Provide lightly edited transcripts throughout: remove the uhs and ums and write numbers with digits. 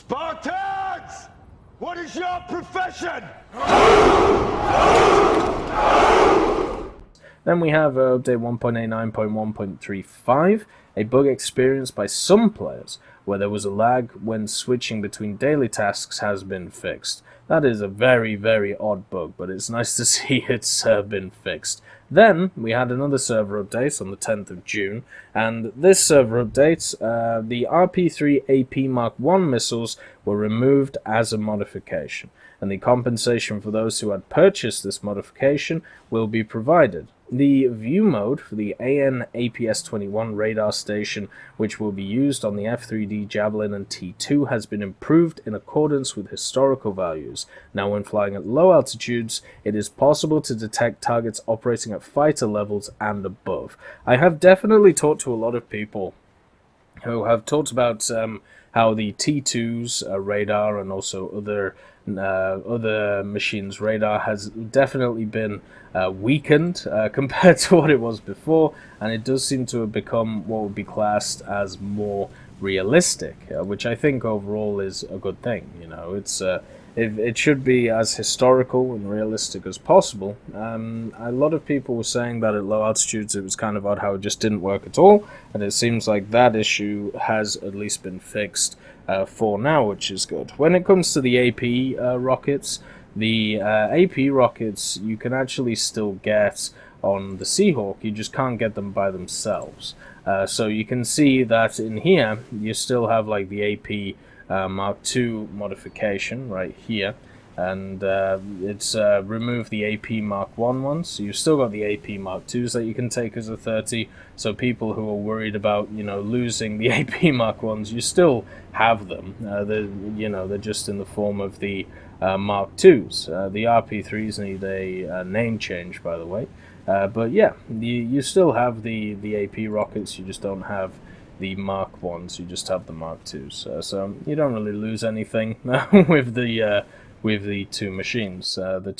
Spartans! What is your profession? Then we have update 1.89.1.35, a bug experienced by some players where there was a lag when switching between daily tasks has been fixed. That is a very, very odd bug, but it's nice to see it's been fixed. Then we had another server update on the 10th of June, and this server update, the RP3 AP Mark I missiles were removed as a modification, and the compensation for those who had purchased this modification will be provided. The view mode for the AN APS-21 radar station, which will be used on the F-3D Javelin and T-2, has been improved in accordance with historical values. Now, when flying at low altitudes, it is possible to detect targets operating at fighter levels and above. I have definitely talked to a lot of people who have talked about how the T2's radar and also other machines' radar has definitely been weakened compared to what it was before, and it does seem to have become what would be classed as more realistic, which I think overall is a good thing. You know, it should be as historical and realistic as possible. A lot of people were saying that at low altitudes it was kind of odd how it just didn't work at all, and it seems like that issue has at least been fixed for now, which is good. When it comes to the AP rockets, the AP rockets you can actually still get on the Seahawk, you just can't get them by themselves. So you can see that in here you still have like the AP Mark II modification right here, and it's removed the AP Mark I ones, so you've still got the AP Mark IIs that you can take as a 30, so people who are worried about, you know, losing the AP Mark Is, you still have them. They're just in the form of the Mark IIs. The RP3s need a name change, by the way, but yeah, you still have the AP rockets, you just don't have the Mark Is, you just have the Mark IIs, so you don't really lose anything with the two machines. The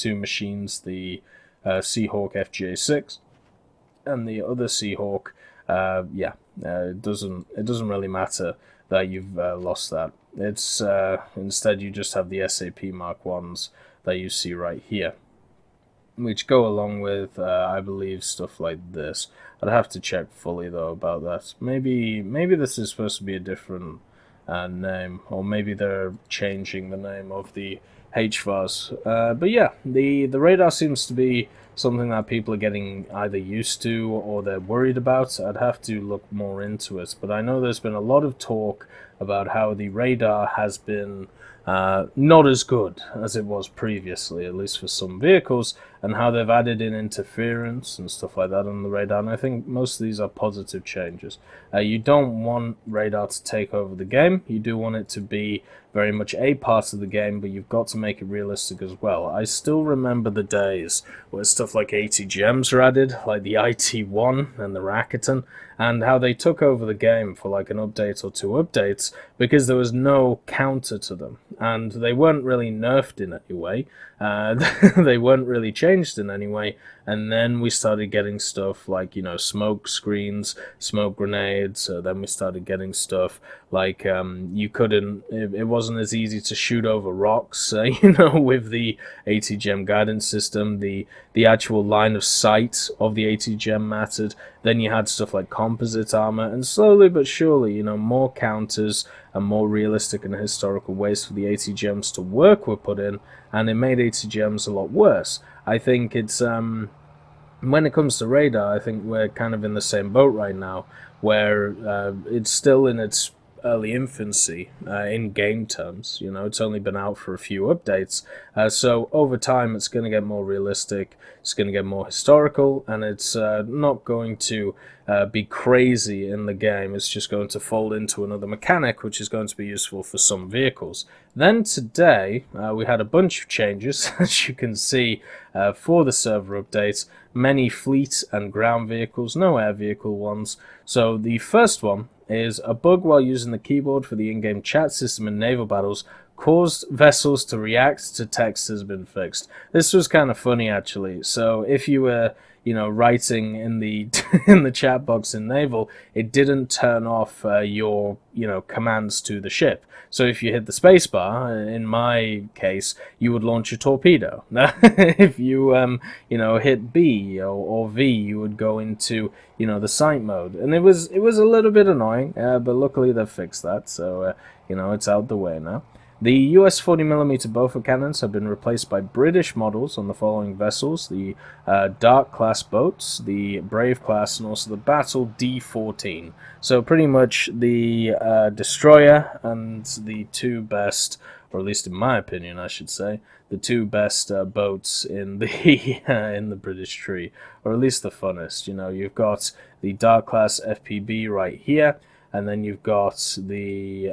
Seahawk FJ6 and the other Seahawk, it doesn't really matter that you've lost that. It's instead you just have the SAP Mark Is that you see right here, which go along with, I believe, stuff like this. I'd have to check fully though about that. Maybe this is supposed to be a different name, or maybe they're changing the name of the HVARs. But yeah, the radar seems to be something that people are getting either used to or they're worried about. I'd have to look more into it, but I know there's been a lot of talk about how the radar has been not as good as it was previously, at least for some vehicles, and how they've added in interference and stuff like that on the radar, and I think most of these are positive changes. You don't want radar to take over the game, you do want it to be very much a part of the game, but you've got to make it realistic as well. I still remember the days where stuff like ATGMs were added, like the IT-1 and the Radeon, and how they took over the game for like an update or two updates because there was no counter to them, and they weren't really nerfed in any way, they weren't really changed in any way, and then we started getting stuff like, you know, smoke screens, smoke grenades, then we started getting stuff like it wasn't as easy to shoot over rocks, with the ATGM guidance system, the actual line of sight of the ATGM mattered. Then you had stuff like composite armor, and slowly but surely, more counters and more realistic and historical ways for the ATGMs to work were put in, and it made ATGMs a lot worse. I think it's when it comes to radar, I think we're kind of in the same boat right now, where it's still in its early infancy in game terms. It's only been out for a few updates, so over time it's going to get more realistic, it's going to get more historical, and it's not going to be crazy in the game. It's just going to fold into another mechanic, which is going to be useful for some vehicles. Then today we had a bunch of changes, as you can see, for the server updates. Many fleet and ground vehicles, no air vehicle ones. So the first one is a bug while using the keyboard for the in-game chat system in naval battles caused vessels to react to text has been fixed. This was kind of funny, actually. So if you were, writing in the in the chat box in Naval, it didn't turn off your, commands to the ship. So if you hit the spacebar, in my case, you would launch a torpedo. If you, hit B or V, you would go into, the sight mode. And it was a little bit annoying, but luckily they've fixed that. So, it's out the way now. The US 40mm Bofor cannons have been replaced by British models on the following vessels: the Dark class boats, the Brave class, and also the Battle D-14. So pretty much the destroyer and the two best, or at least in my opinion, I should say, the two best boats in the in the British tree, or at least the funnest. You've got the Dark class FPB right here. And then you've got the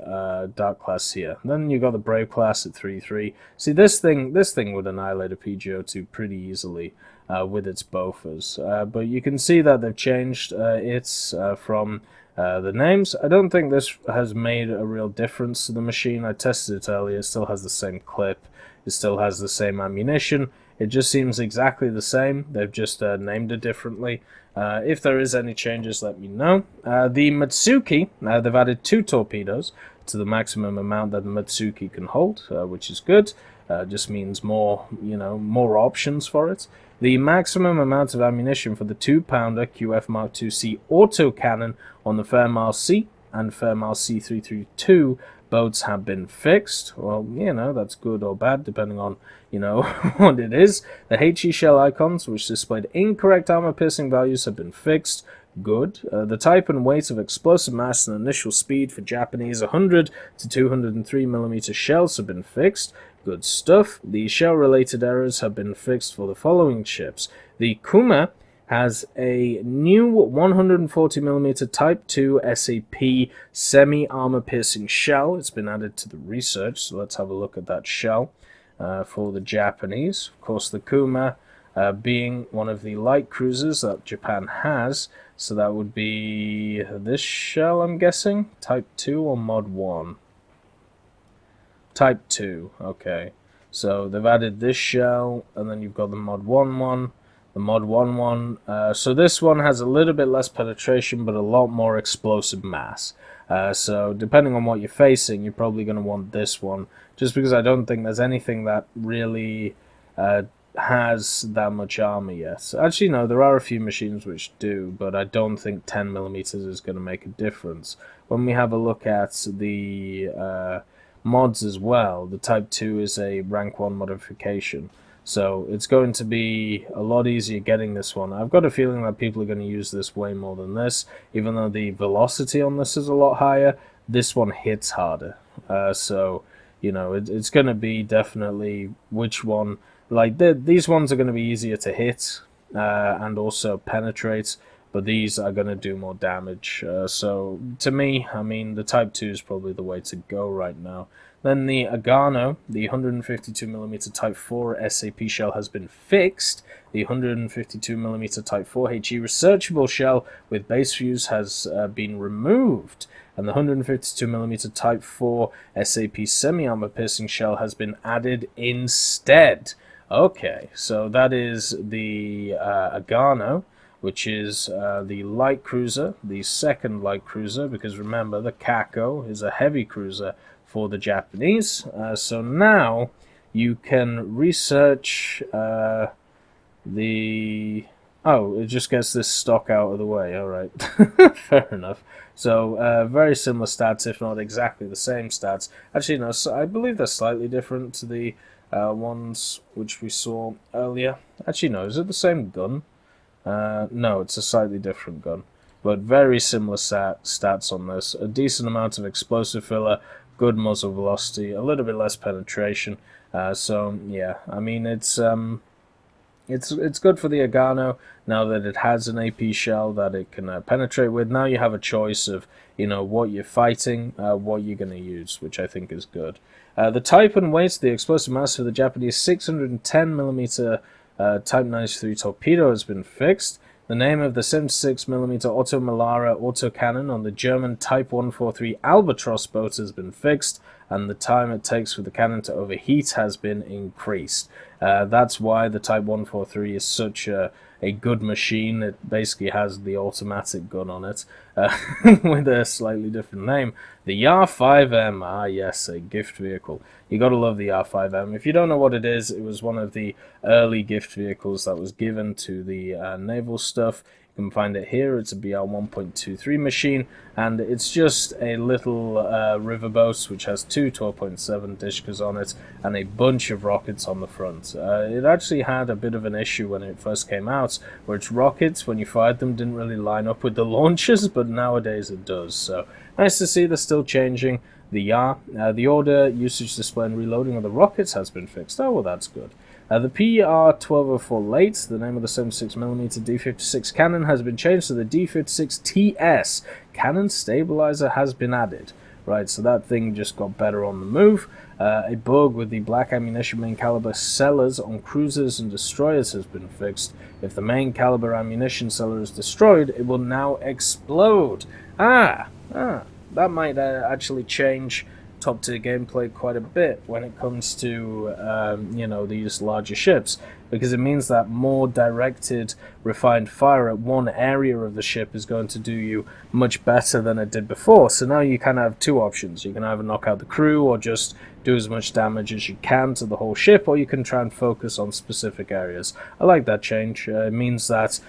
Dark class here. And then you've got the Brave class at 3-3. See, this thing would annihilate a PGO-2 pretty easily with its Bofors. But you can see that they've changed its from the names. I don't think this has made a real difference to the machine. I tested it earlier. It still has the same clip. It still has the same ammunition. It just seems exactly the same. They've just named it differently. If there is any changes, let me know. The Matsuki, they've added 2 torpedoes to the maximum amount that the Matsuki can hold, which is good. Just means more, more options for it. The maximum amount of ammunition for the 2-pounder QF Mark II-C autocannon on the Fairmile C and Fairmile C332 boats have been fixed. Well, that's good or bad, depending on, what it is. The HE shell icons, which displayed incorrect armor-piercing values, have been fixed. Good. The type and weight of explosive mass and initial speed for Japanese 100 to 203mm shells have been fixed. Good stuff. The shell-related errors have been fixed for the following ships. The Kuma has a new 140mm Type 2 SAP semi-armor-piercing shell. It's been added to the research, so let's have a look at that shell for the Japanese. Of course, the Kuma being one of the light cruisers that Japan has, so that would be this shell, I'm guessing? Type 2 or Mod 1? Type 2, okay. So they've added this shell, and then you've got the Mod 1 one. The Mod 1 one. So this one has a little bit less penetration, but a lot more explosive mass. So depending on what you're facing, you're probably going to want this one, just because I don't think there's anything that really has that much armor yet. Actually, no, there are a few machines which do, but I don't think 10mm is going to make a difference. When we have a look at the mods as well, the Type 2 is a rank 1 modification. So it's going to be a lot easier getting this one. I've got a feeling that people are going to use this way more than this. Even though the velocity on this is a lot higher, this one hits harder. So, it's going to be definitely which one. Like, these ones are going to be easier to hit and also penetrate, but these are going to do more damage. So, to me, the Type 2 is probably the way to go right now. Then the Agano, the 152mm Type 4 SAP shell has been fixed. The 152mm Type 4 HE researchable shell with base fuse has been removed. And the 152mm Type 4 SAP semi-armor piercing shell has been added instead. Okay, so that is the Agano, which is the light cruiser, the second light cruiser, because remember, the Kako is a heavy cruiser for the Japanese. So now you can research the... Oh, it just gets this stock out of the way. Alright, fair enough. So very similar stats, if not exactly the same stats. Actually, no, so I believe they're slightly different to the ones which we saw earlier. Actually, no, is it the same gun? No, it's a slightly different gun. But very similar stats on this. A decent amount of explosive filler, good muzzle velocity, a little bit less penetration. So yeah, it's good for the Agano now that it has an AP shell that it can penetrate with. Now you have a choice of what you're fighting, what you're going to use, which I think is good. The type and weight, the explosive mass for the Japanese 610mm Type 93 torpedo has been fixed. The name of the 76mm Otto Melara autocannon on the German Type 143 Albatros boat has been fixed, and the time it takes for the cannon to overheat has been increased. That's why the Type 143 is such a good machine. It basically has the automatic gun on it, with a slightly different name. The R5M, ah yes, a gift vehicle. You gotta love the R5M. If you don't know what it is, it was one of the early gift vehicles that was given to the naval stuff. You can find it here. It's a BR 1.23 machine, and it's just a little riverboat which has two 12.7 Dishkas on it and a bunch of rockets on the front. It actually had a bit of an issue when it first came out, where its rockets, when you fired them, didn't really line up with the launchers, but nowadays it does. So nice to see they're still changing. The order, usage, display, and reloading of the rockets has been fixed. Oh, well, that's good. The PR-1204 Late, the name of the 76mm D56 cannon, has been changed to the D56 TS. Cannon stabilizer has been added. Right, so that thing just got better on the move. A bug with the black ammunition main caliber cellars on cruisers and destroyers has been fixed. If the main caliber ammunition cellar is destroyed, it will now explode. That might actually change top-tier gameplay quite a bit when it comes to, these larger ships, because it means that more directed, refined fire at one area of the ship is going to do you much better than it did before. So now you kind of have two options. You can either knock out the crew or just do as much damage as you can to the whole ship, or you can try and focus on specific areas. I like that change. It means that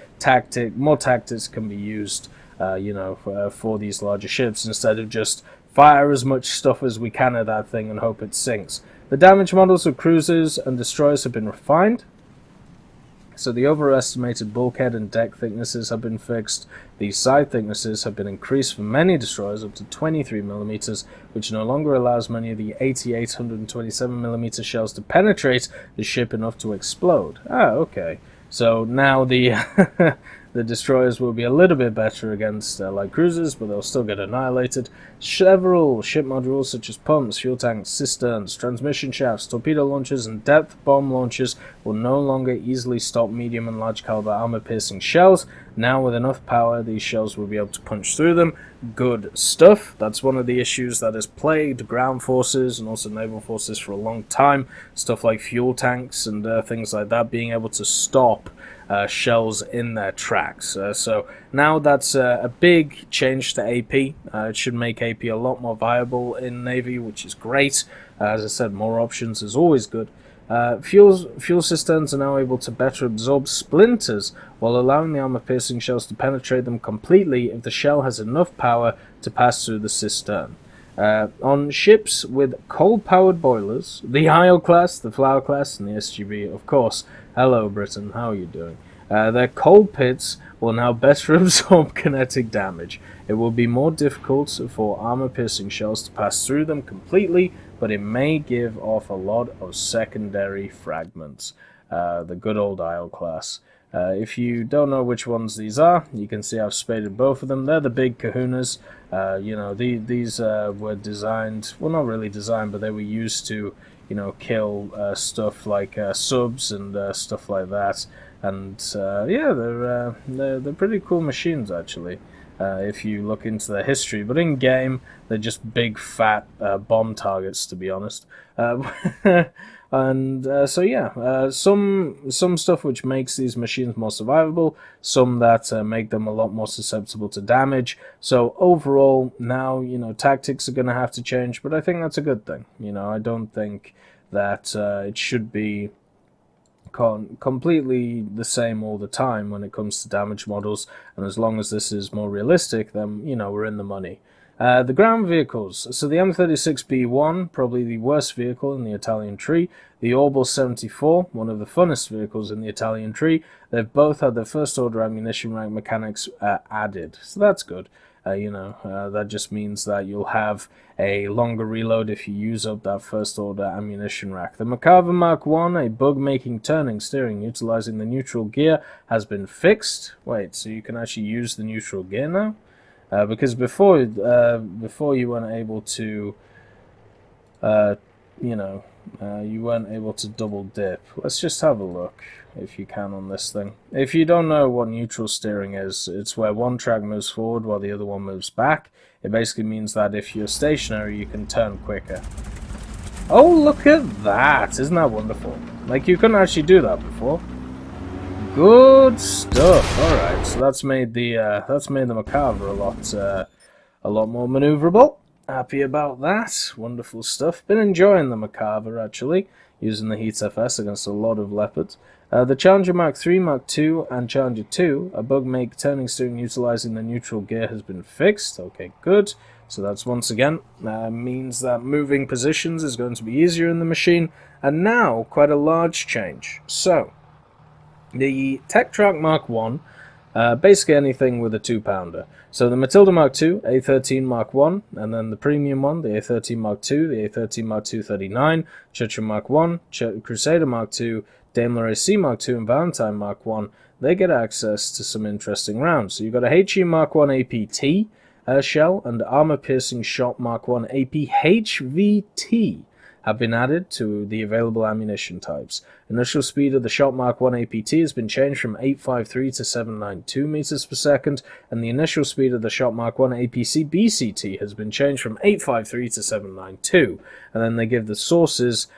more tactics can be used for these larger ships, instead of just fire as much stuff as we can at that thing and hope it sinks. The damage models of cruisers and destroyers have been refined. So the overestimated bulkhead and deck thicknesses have been fixed. The side thicknesses have been increased for many destroyers up to 23mm, which no longer allows many of the 8827mm shells to penetrate the ship enough to explode. Okay. So now the the destroyers will be a little bit better against light cruisers, but they'll still get annihilated. Several ship modules such as pumps, fuel tanks, cisterns, transmission shafts, torpedo launchers, and depth bomb launchers will no longer easily stop medium and large caliber armor-piercing shells. Now with enough power, these shells will be able to punch through them. Good stuff. That's one of the issues that has plagued ground forces and also naval forces for a long time. Stuff like fuel tanks and things like that, being able to stop shells in their tracks. So now that's a big change to AP. It should make AP a lot more viable in Navy, which is great. As I said, more options is always good. Fuel cisterns are now able to better absorb splinters while allowing the armor-piercing shells to penetrate them completely if the shell has enough power to pass through the cistern. On ships with coal-powered boilers, the Isle class, the Flower class, and the SGB, of course. Hello, Britain. How are you doing? Their coal pits will now better absorb kinetic damage. It will be more difficult for armor-piercing shells to pass through them completely, but it may give off a lot of secondary fragments. The good old Isle class. If you don't know which ones these are, you can see I've spaded both of them. They're the big kahunas. These were designed, well, not really designed, but they were used to, kill stuff like subs and stuff like that. And they're pretty cool machines, actually, if you look into their history. But in game, they're just big fat bomb targets, to be honest. Some stuff which makes these machines more survivable, some that make them a lot more susceptible to damage. So overall, now, tactics are going to have to change, but I think that's a good thing. I don't think that it should be completely the same all the time when it comes to damage models, and as long as this is more realistic, then, we're in the money. The ground vehicles. So the M36B1, probably the worst vehicle in the Italian tree. The Orbal 74, one of the funnest vehicles in the Italian tree. They've both had their first order ammunition rack mechanics added, so that's good. That just means that you'll have a longer reload if you use up that first order ammunition rack. The Macava Mark 1, a bug-making turning steering utilizing the neutral gear, has been fixed. Wait, so you can actually use the neutral gear now? Because before you weren't able to you know, you weren't able to double dip. Let's just have a look, if you can, on this thing. If you don't know what neutral steering is, it's where one track moves forward while the other one moves back. It basically means that if you're stationary, you can turn quicker. Oh, look at that! Isn't that wonderful? Like, you couldn't actually do that before. Good stuff. Alright, so that's made the Macabre a lot more maneuverable. Happy about that. Wonderful stuff. Been enjoying the Macabre, actually, using the Heat FS against a lot of leopards. The Challenger Mark III, Mark II, and Challenger 2, a bug make turning steering utilizing the neutral gear has been fixed. Okay, good. So that's once again means that moving positions is going to be easier in the machine. And now, quite a large change. So, the Tech Track Mark 1, basically anything with a 2-pounder. So the Matilda Mark II, A13 Mark 1, and then the premium one, the A13 Mark II, the A13 Mark II 39, Churchill Mark 1, Crusader Mark II, Daimler AC Mark II, and Valentine Mark 1, they get access to some interesting rounds. So you've got a HE Mark 1 APT shell and Armor Piercing Shot Mark 1 APHVT have been added to the available ammunition types. Initial speed of the Shot Mark 1 APT has been changed from 853 to 792 meters per second, and the initial speed of the Shot Mark 1 APC BCT has been changed from 853 to 792, and then they give the sources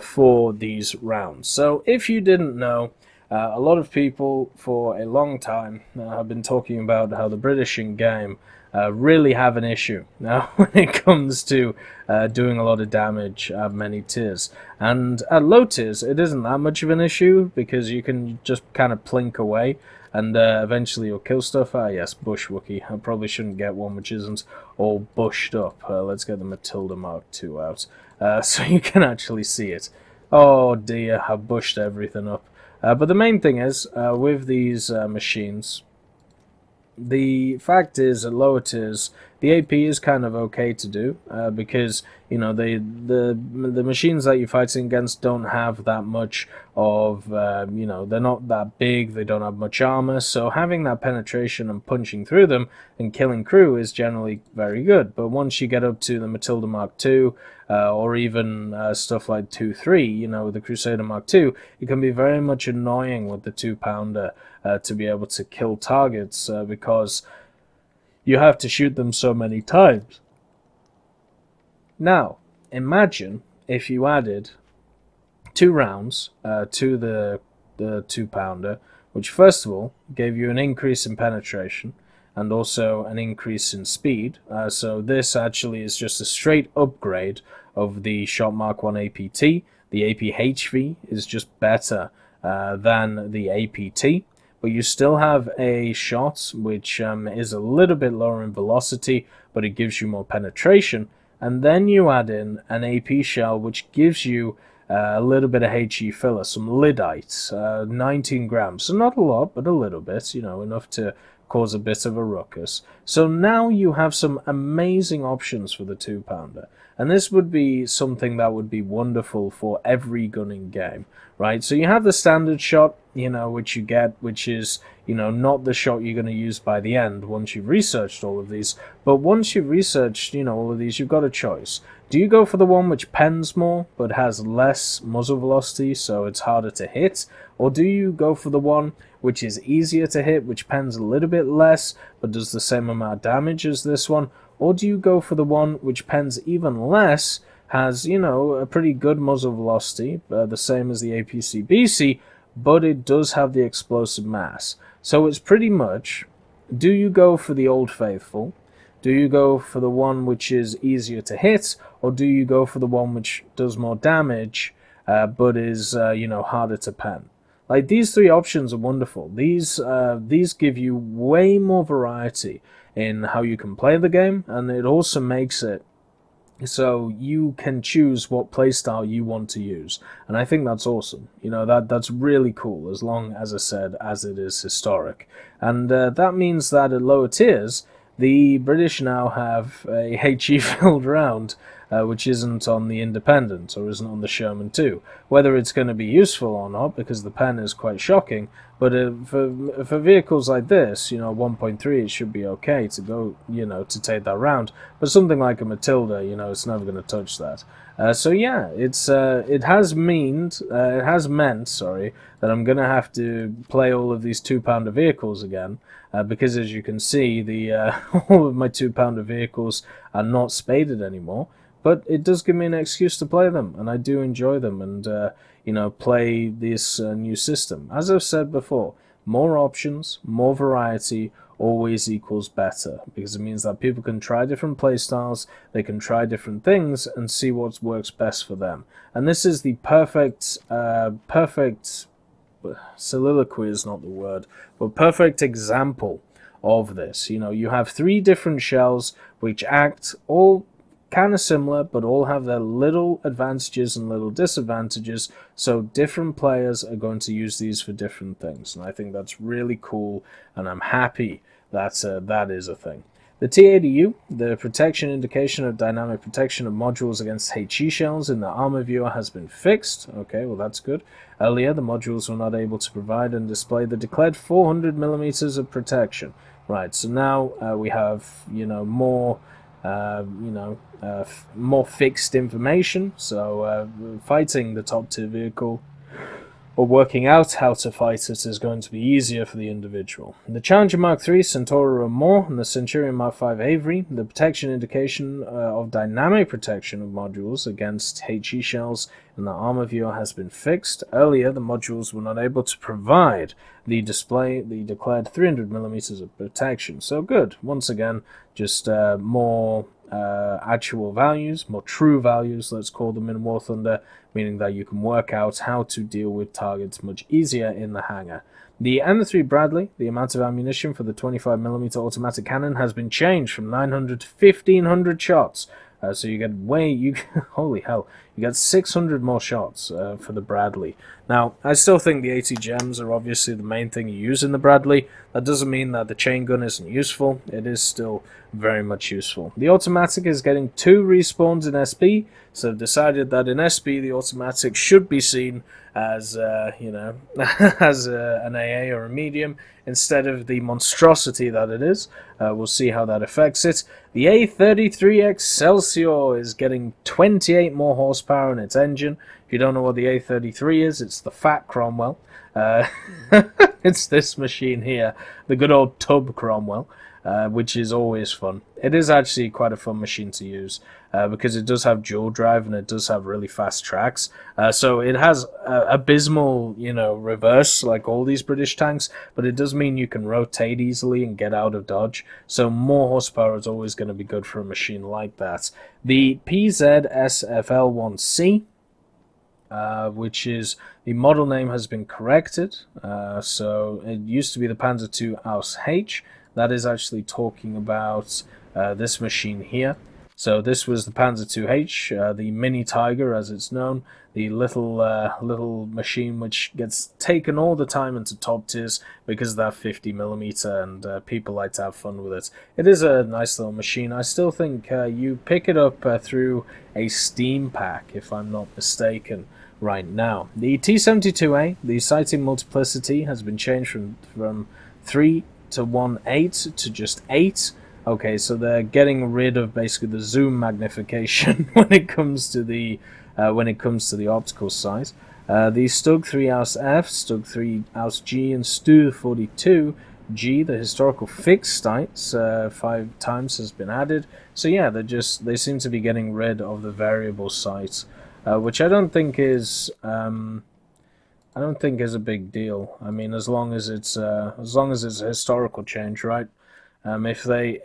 for these rounds. So if you didn't know, a lot of people for a long time have been talking about how the British in game really have an issue now when it comes to doing a lot of damage at many tiers. And at low tiers, it isn't that much of an issue because you can just kind of plink away and eventually you'll kill stuff. Ah, yes, Bush Wookie. I probably shouldn't get one which isn't all bushed up. Let's get the Matilda Mark II out so you can actually see it. Oh dear, I've bushed everything up. But the main thing is, with these machines, the fact is, at lower tiers, the AP is kind of okay to do because you know the machines that you're fighting against don't have that much of you know, they're not that big, they don't have much armor, so having that penetration and punching through them and killing crew is generally very good. But once you get up to the Matilda Mark II or even stuff like 2-3, you know, the Crusader Mark II, it can be very much annoying with the 2-pounder to be able to kill targets because you have to shoot them so many times. Now, imagine if you added 2 rounds to the 2-pounder, which first of all gave you an increase in penetration and also an increase in speed. So this actually is just a straight upgrade of the Shot Mark 1 APT. The APHV is just better than the APT. But you still have a shot which is a little bit lower in velocity, but it gives you more penetration. And then you add in an AP shell which gives you a little bit of HE filler, some lyddite, 19 grams. So not a lot, but a little bit, you know, enough to cause a bit of a ruckus. So now you have some amazing options for the 2-pounder. And this would be something that would be wonderful for every gunning game, right? So you have the standard shot, you know, which you get, which is, you know, not the shot you're going to use by the end once you've researched all of these. But once you've researched, you know, all of these, you've got a choice. Do you go for the one which pens more, but has less muzzle velocity, so it's harder to hit? Or do you go for the one which is easier to hit, which pens a little bit less, but does the same amount of damage as this one? Or do you go for the one which pens even less, has, you know, a pretty good muzzle velocity, the same as the APC-BC, but it does have the explosive mass? So it's pretty much, do you go for the Old Faithful? Do you go for the one which is easier to hit? Or do you go for the one which does more damage, but is, you know, harder to pen? Like, these 3 options are wonderful. These give you way more variety in how you can play the game, and it also makes it so you can choose what playstyle you want to use. And I think that's awesome. You know, that's really cool, as long, as I said, as it is historic. And that means that at lower tiers, the British now have a HE-filled round which isn't on the Independent or isn't on the Sherman 2. Whether it's going to be useful or not, because the pen is quite shocking, but for vehicles like this, 1.3, it should be okay to go, to take that round. But something like a Matilda, it's never going to touch that. So yeah, it has meant, that I'm going to have to play all of these 2-pounder vehicles again, because as you can see, the all of my 2-pounder vehicles are not spaded anymore. But it does give me an excuse to play them, and I do enjoy them, and play this new system. As I've said before, more options, more variety always equals better, because it means that people can try different playstyles, they can try different things, and see what works best for them. And this is the perfect soliloquy is not the word, but perfect example of this. You have 3 different shells which act all kind of similar, but all have their little advantages and little disadvantages, so different players are going to use these for different things, and I think that's really cool, and I'm happy that that is a thing. The T80U, the protection indication of dynamic protection of modules against HE shells in the armor viewer, has been fixed. Okay, well that's good. Earlier, the modules were not able to provide and display the declared 400mm of protection. Right, so now we have, more more fixed information, so fighting the top tier vehicle or working out how to fight it is going to be easier for the individual. The Challenger Mark III, Centaur or more, and the Centurion Mark V Avery, the protection indication of dynamic protection of modules against HE shells in the armor viewer has been fixed. Earlier, the modules were not able to provide the declared 300mm of protection. So good. Once again, just more actual values, more true values, let's call them, in War Thunder, meaning that you can work out how to deal with targets much easier in the hangar. The M3 Bradley, the amount of ammunition for the 25mm automatic cannon has been changed from 900 to 1500 shots. So you get holy hell, you get 600 more shots for the Bradley. Now, I still think the 80 gems are obviously the main thing you use in the Bradley. That doesn't mean that the chain gun isn't useful. It is still very much useful. The automatic is getting 2 respawns in SB, so I've decided that in SB the automatic should be seen as, as an AA or a medium instead of the monstrosity that it is. We'll see how that affects it. The A33 Excelsior is getting 28 more horsepower in its engine. If you don't know what the A33 is, it's the Fat Cromwell. It's this machine here, the good old Tub Cromwell, which is always fun. It is actually quite a fun machine to use because it does have dual drive and it does have really fast tracks. So it has abysmal, reverse like all these British tanks, but it does mean you can rotate easily and get out of dodge. So more horsepower is always going to be good for a machine like that. The PZSFL1C, which is the model name has been corrected. So it used to be the Panzer II Aus H. That is actually talking about this machine here. So this was the Panzer II H, the Mini Tiger as it's known, the little machine which gets taken all the time into top tiers because of that 50mm, and people like to have fun with it. It is a nice little machine. I still think you pick it up through a Steam pack, if I'm not mistaken, right now. The T-72A, the sighting multiplicity, has been changed from 3 to 1.8 to just 8. Okay, so they're getting rid of basically the zoom magnification when it comes to the optical size. The Stug 3 Aus F, Stug 3 Aus G, and Stu 42 G, the historical fixed sights, 5 times has been added. So yeah, they seem to be getting rid of the variable sight, which I don't think is a big deal. I mean, as long as it's a historical change, right? If they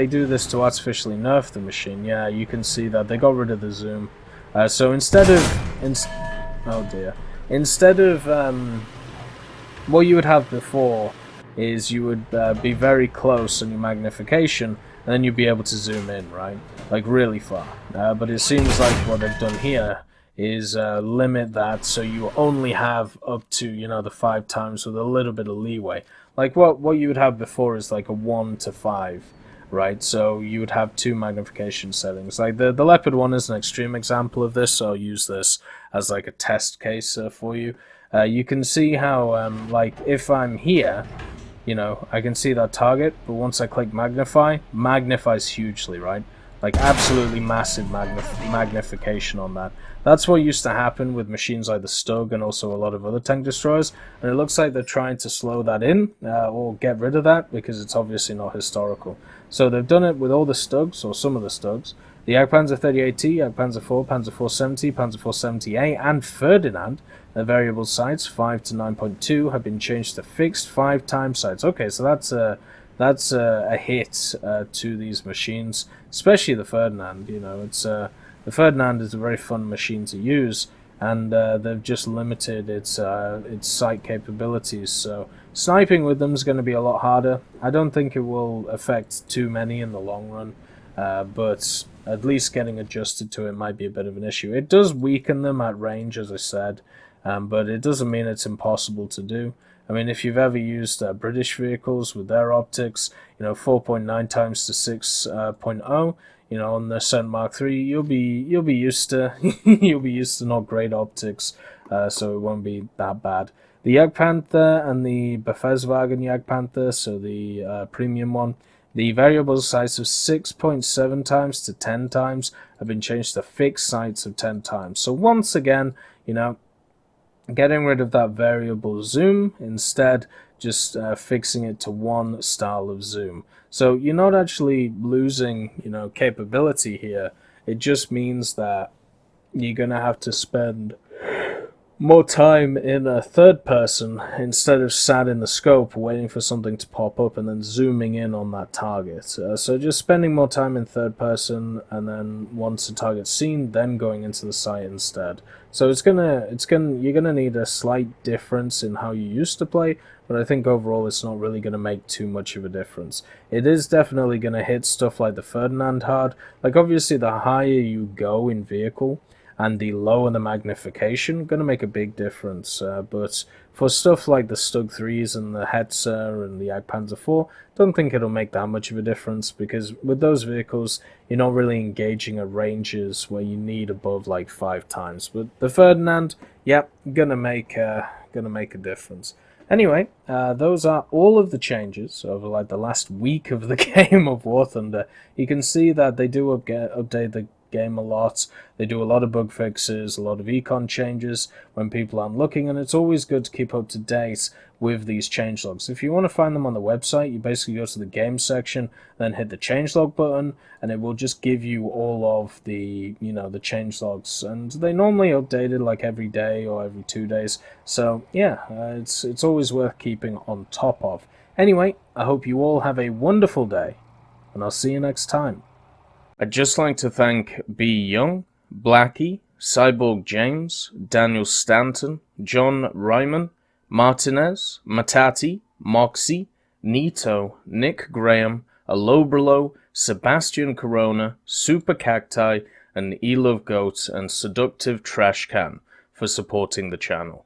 do this to artificially nerf the machine, yeah, you can see that they got rid of the zoom. So instead of what you would have before is you would be very close on your magnification, and then you'd be able to zoom in, right, like really far. But it seems like what they've done here is limit that, so you only have up to the 5 times with a little bit of leeway. Like what you would have before is like a 1 to 5 right? So you would have 2 magnification settings. Like the leopard one is an extreme example of this, so I'll use this as like a test case for you. You can see how, like, if I'm here, you know, I can see that target, but once I click magnify, magnifies hugely, right? Like absolutely massive magnification on that. That's what used to happen with machines like the Stug and also a lot of other tank destroyers, and it looks like they're trying to slow that in or get rid of that because it's obviously not historical. So they've done it with all the Stugs, or some of the Stugs. The Jagdpanzer 38T, Jagdpanzer 4, Panzer 470, Panzer 470A, and Ferdinand, their variable sights 5 to 9.2 have been changed to fixed 5-time sights. Okay, so that's a hit to these machines, especially the Ferdinand. You know, it's the Ferdinand is a very fun machine to use, and they've just limited its sight capabilities. So sniping with them is going to be a lot harder. I don't think it will affect too many in the long run, but at least getting adjusted to it might be a bit of an issue. It does weaken them at range, as I said, but it doesn't mean it's impossible to do. I mean, if you've ever used British vehicles with their optics, you know, 4.9 times to 6.0, you know, on the Cent Mark III, you'll be used to you'll be used to not great optics, so it won't be that bad. The Jagdpanther and the Befehlswagen Jagdpanther, so the premium one, the variable sights of 6.7 times to 10 times have been changed to fixed sights of 10 times. So once again, you know, getting rid of that variable zoom, instead just fixing it to one style of zoom. So you're not actually losing, you know, capability here. It just means that you're going to have to spend more time in a third person instead of sat in the scope waiting for something to pop up and then zooming in on that target. So just spending more time in third person, and then once the target's seen, then going into the sight instead. So you're gonna need a slight difference in how you used to play, but I think overall it's not really gonna make too much of a difference. It is definitely gonna hit stuff like the Ferdinand hard. Like obviously the higher you go in vehicle, and the lower the magnification, going to make a big difference. But for stuff like the Stug 3s and the Hetzer and the Jagdpanzer 4, don't think it'll make that much of a difference, because with those vehicles, you're not really engaging at ranges where you need above like 5 times. But the Ferdinand, yep, gonna make a difference. Anyway, those are all of the changes over like the last week of the game of War Thunder. You can see that they do update the game a lot. They do a lot of bug fixes, a lot of econ changes when people aren't looking, and it's always good to keep up to date with these changelogs. If you want to find them on the website, you basically go to the game section, then hit the changelog button, and it will just give you all of the, you know, the changelogs, and they normally update it like every day or every 2 days. So yeah, it's always worth keeping on top of. Anyway, I hope you all have a wonderful day, and I'll see you next time. I'd just like to thank B. Young, Blackie, Cyborg James, Daniel Stanton, John Ryman, Martinez, Matati, Moxie, Nito, Nick Graham, Alobralo, Sebastian Corona, Super Cacti, and Elove Goat and Seductive Trash Can for supporting the channel.